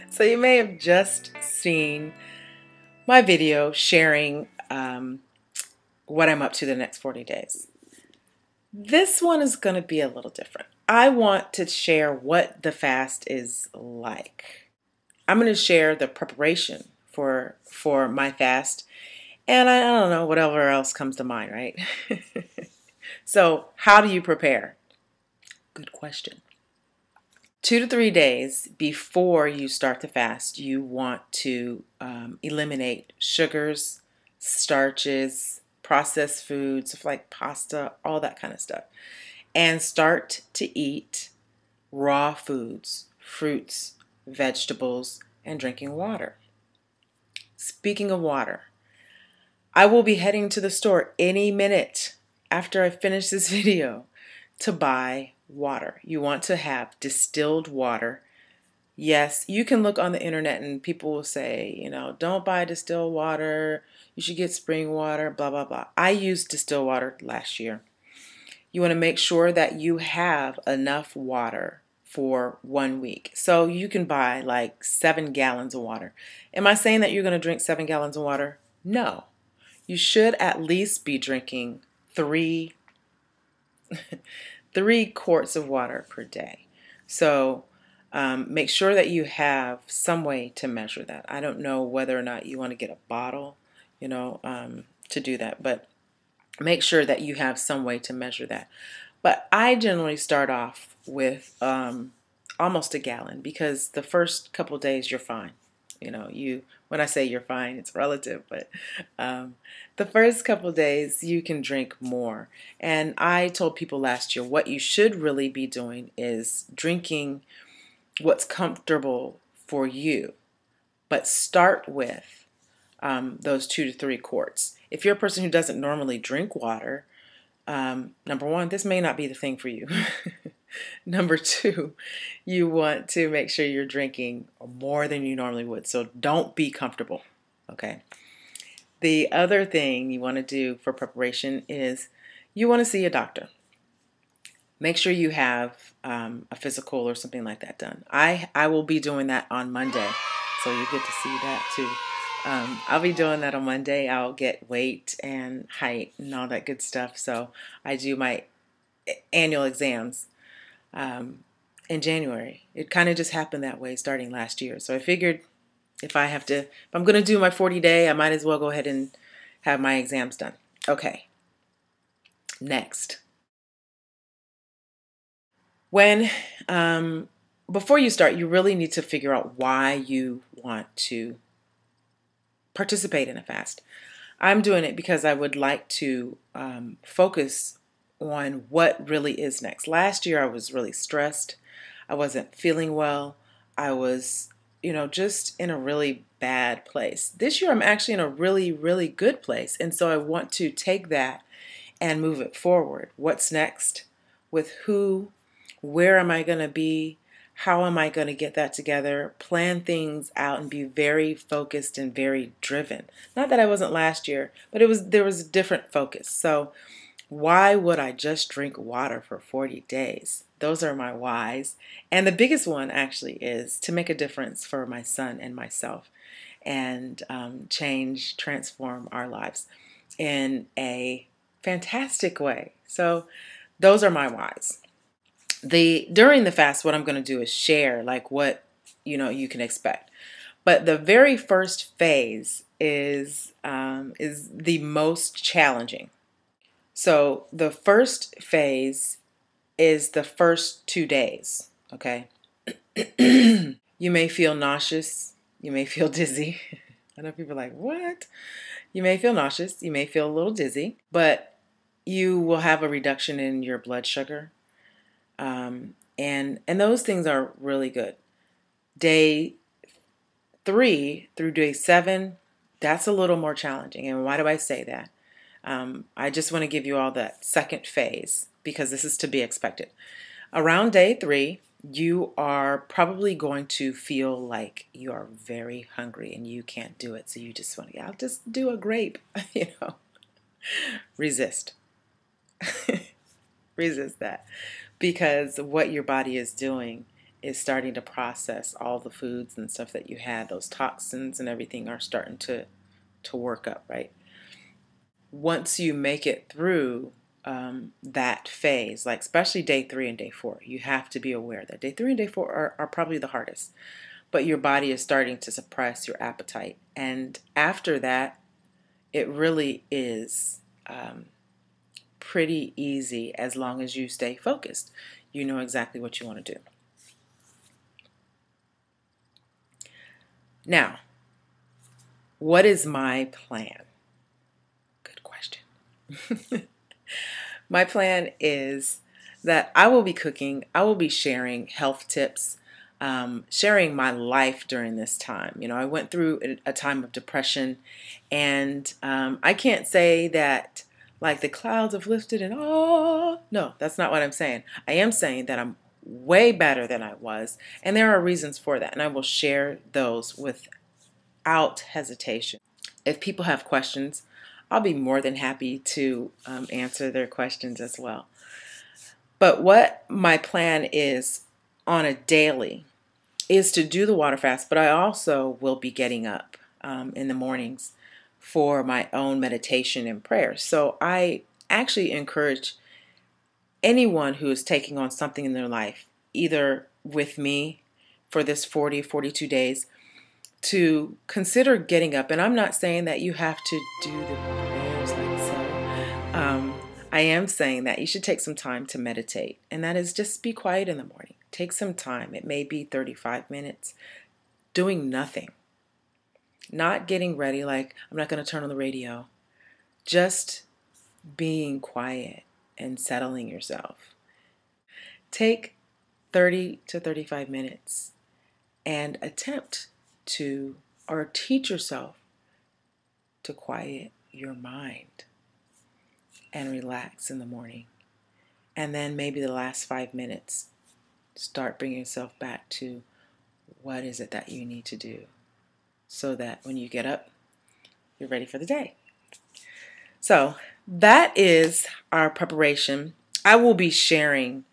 So you may have just seen my video sharing what I'm up to the next 40 days. This one is going to be a little different. I want to share what the fast is like. I'm going to share the preparation for my fast, and I don't know, whatever else comes to mind, right? So, how do you prepare? Good question. 2 to 3 days before you start the fast, you want to eliminate sugars, starches, processed foods like pasta, all that kind of stuff, and start to eat raw foods, fruits, vegetables, and drinking water. Speaking of water, I will be heading to the store any minute after I finish this video to buy water. You want to have distilled water. Yes, you can look on the internet and people will say, don't buy distilled water. You should get spring water, blah, blah, blah. I used distilled water last year. You want to make sure that you have enough water for 1 week. So you can buy like 7 gallons of water. Am I saying that you're going to drink 7 gallons of water? No. You should at least be drinking 3 quarts of water per day. So make sure that you have some way to measure that. I don't know whether or not you want to get a bottle, to do that, but make sure that you have some way to measure that. But I generally start off with almost a gallon, because the first couple days you're fine. When I say you're fine, it's relative, but the first couple days you can drink more. And I told people last year what you should really be doing is drinking what's comfortable for you, but start with those 2 to 3 quarts. If you're a person who doesn't normally drink water, number one, this may not be the thing for you. Number two, you want to make sure you're drinking more than you normally would. So don't be comfortable, okay? The other thing you want to do for preparation is you want to see a doctor. Make sure you have a physical or something like that done. I will be doing that on Monday, so you get to see that too. I'll be doing that on Monday. I'll get weight and height and all that good stuff. So I do my annual exams in January. It kind of just happened that way starting last year. So I figured if I'm going to do my 40-day, I might as well go ahead and have my exams done. Okay. Next. Before you start, you really need to figure out why you want to participate in a fast. I'm doing it because I would like to focus on what really is next. Last year I was really stressed. I wasn't feeling well. I was, just in a really bad place. This year I'm actually in a really, really good place. And so I want to take that and move it forward. What's next? With who? Where am I going to be? How am I going to get that together? Plan things out and be very focused and very driven. Not that I wasn't last year, but there was a different focus. So why would I just drink water for 40 days? Those are my whys. And the biggest one actually is to make a difference for my son and myself, and transform our lives in a fantastic way. So those are my whys. During the fast, what I'm going to do is share like what you can expect. But the very first phase is the most challenging. So the first phase is the first 2 days. Okay. You may feel nauseous. You may feel dizzy. I know people are like, what? You may feel nauseous. You may feel a little dizzy, but you will have a reduction in your blood sugar. And those things are really good. Day 3 through day 7, that's a little more challenging. And why do I say that? I just want to give you all that second phase because this is to be expected. Around day 3, you are probably going to feel like you are very hungry and you can't do it. So you just want to, I'll just do a grape, Resist. Resist that. Because what your body is doing is starting to process all the foods and stuff that you had. Those toxins and everything are starting to work up, right? Once you make it through that phase, like especially day 3 and day 4, you have to be aware that day 3 and day 4 are probably the hardest. But your body is starting to suppress your appetite. And after that, it really is pretty easy as long as you stay focused. You know exactly what you want to do. Now, what is my plan? Good question. My plan is that I will be cooking, I will be sharing health tips, sharing my life during this time. You know, I went through a time of depression, and I can't say that like the clouds have lifted and no, that's not what I'm saying. I am saying that I'm way better than I was, and there are reasons for that, and I will share those without hesitation. If people have questions, I'll be more than happy to answer their questions as well. But what my plan is on a daily is to do the water fast, but I also will be getting up in the mornings for my own meditation and prayer. So I actually encourage anyone who is taking on something in their life, either with me for this 42 days, to consider getting up. And I'm not saying that you have to do the prayers like so. I am saying that you should take some time to meditate, and that is just be quiet in the morning. Take some time. It may be 35 minutes doing nothing. Not getting ready like I'm not going to turn on the radio. Just being quiet and settling yourself. Take 30 to 35 minutes and attempt to, or teach yourself to quiet your mind and relax in the morning. And then maybe the last 5 minutes, start bringing yourself back to what is it that you need to do so that when you get up, you're ready for the day. So that is our preparation. I will be sharing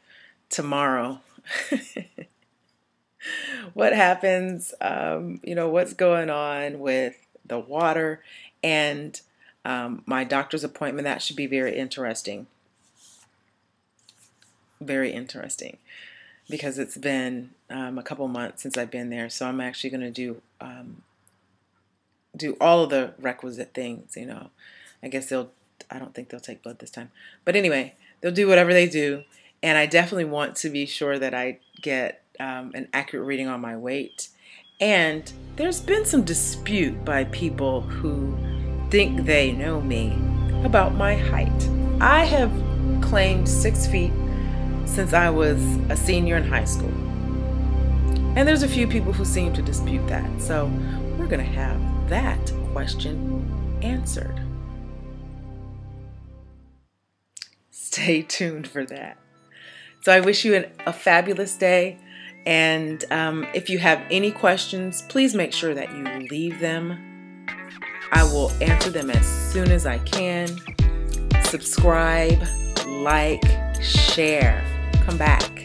tomorrow what happens, what's going on with the water and my doctor's appointment. That should be very interesting. Very interesting, because it's been a couple months since I've been there. So I'm actually going to do all of the requisite things. I guess I don't think they'll take blood this time. But anyway, they'll do whatever they do. And I definitely want to be sure that I get an accurate reading on my weight. And there's been some dispute by people who think they know me about my height. I have claimed 6 feet since I was a senior in high school. And there's a few people who seem to dispute that. So we're going to have that question answered. Stay tuned for that. So I wish you a fabulous day. And if you have any questions, please make sure that you leave them. I will answer them as soon as I can. Subscribe, like, share. Come back.